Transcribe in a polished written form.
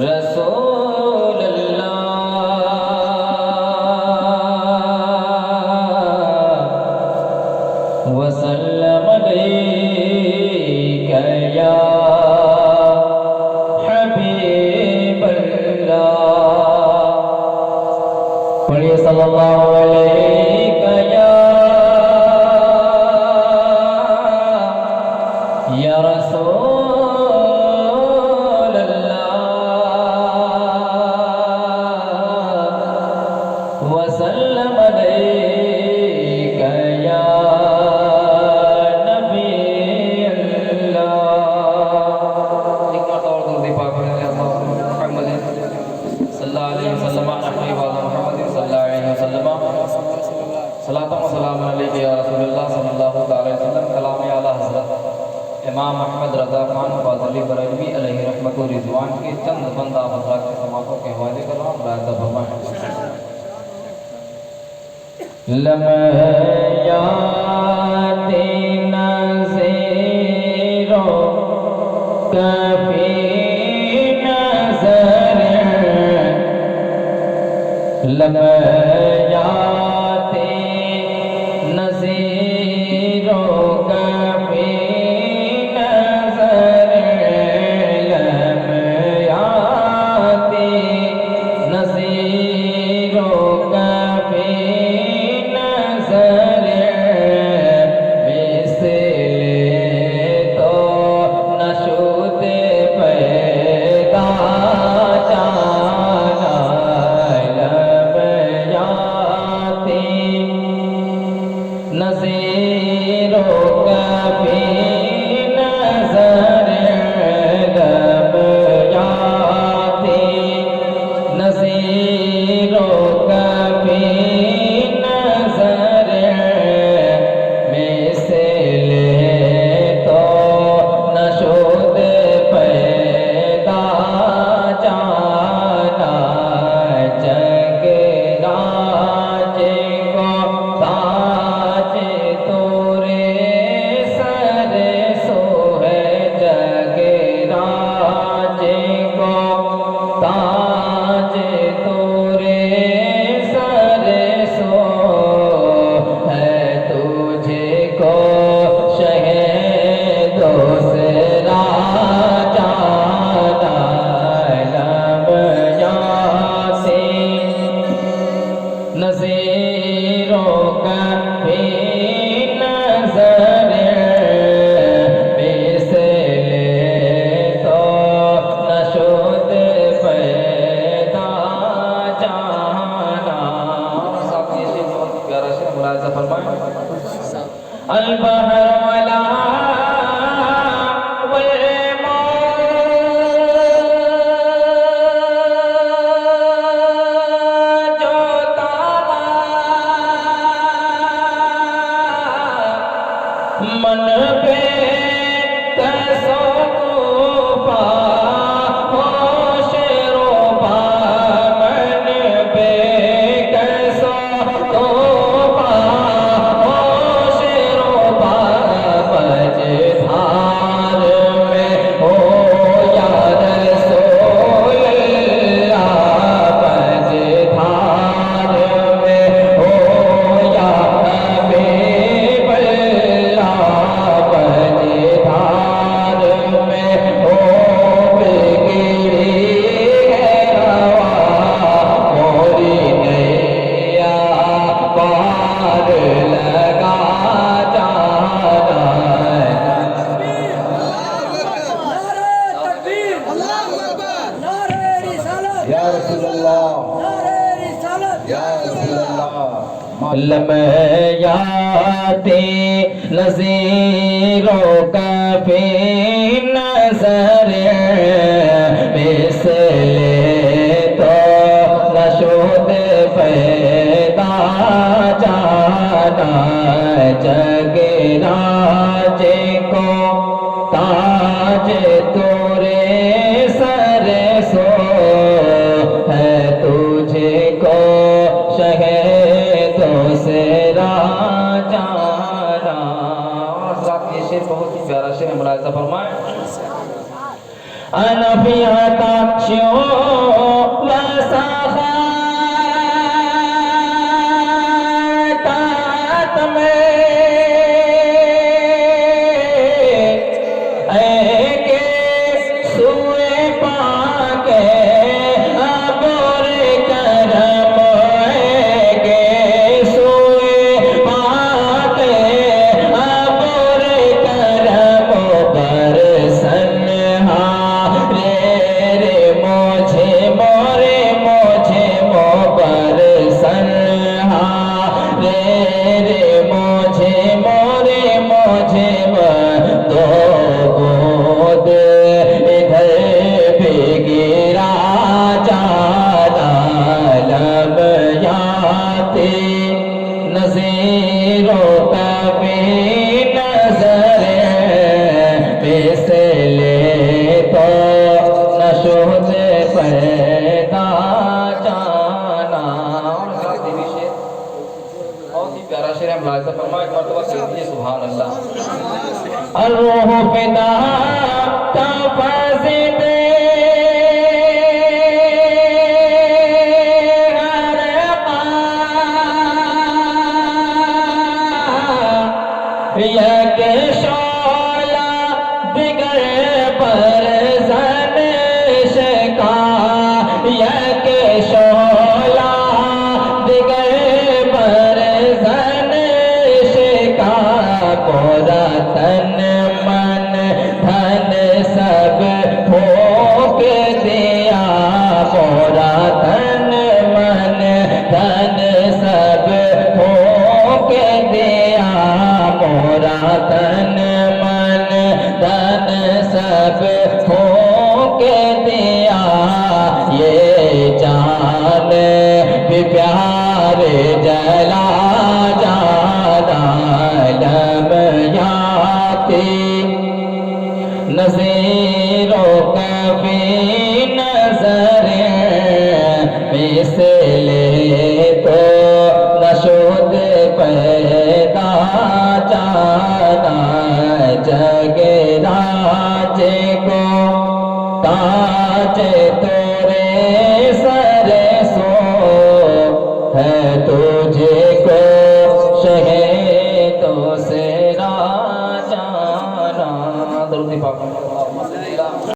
رسول اللہ وسلم علیک یا حبیب اللہ. پڑھیے صلی اللہ علیک یا رسول اللہ وسلم علیک یا نبی اللہ. ایک مرتبہ اور درود پاک پڑھیں محمد صلی اللہ علیہ وسلم نحمد محمد صلی اللہ علیہ وسلم صلاۃ و سلام علیک یا رسول اللہ صلی اللہ علیہ وسلم. کلام اعلیٰ حضرت امام احمد رضا خان فاضلی بریلوی علیہ رحمت و رضوان کے چند بند آپ حضرات کے سماعتوں کے حوالے کر رہا ہوں. رائدہ فرمائیں. لمحیات نظیروں کفی نظر لمحیات نظیروں کفی نظر لمحیات نظیروں کفی نظر مثل تو نشود پیدا جانا لمحیات نظیروں کفی نظر لمحیات نظیروں کفی نظر مثل تو نشود پیدا جانا جگ راج کو تاج تورے سر سو ہے جگ راج کو تاج تورے سر سو ہے تجھے کو شہدوں سے راجانا لمحیات نظیروں کفی نظر مثل تو نشود پیدا جانا. ساتھ یہ شعر بہت پیارا شعر ملاحظہ فرمائیں. البحر ولا من پہ کیسو طوفان ہوش روبا من پہ کیسو طوفان ہوش روبا مجھار میں ہو یا رسول اللہ مجھار میں ہو یا حبیب اللہ مجھار میں ہو بگڑی ہے روا موری نیا پار لگا جانا. یا رسول اللہ یا رسول اللہ. لمحیات نظیروں کفی نظر مثل تو نشود پیدا جانا جگ راج کو تاج تورے سر سو ہے تجھے کو شہدوں سے راجانا. ملاحظہ فرمائیں انا فيها تخشع وسخاء میں اے کے سوئے پاک ابور کرم اے کے سوئے پاک ابور کرم برسن سبحان اللہ الروح فدا تفزد یک شعلہ دیگر پر زن شکا یک شعلہ دیگر پر زن شکا پورا تن من دھن سب پھونک دیا پورا تن من دھن سب پھونک دیا پورا تن من دھن سب پھونک دیا یہ جان بھی پیار جلا جانا لمیاتی نظیروں کبھی نظر مثلے تو نشود پیدا جانا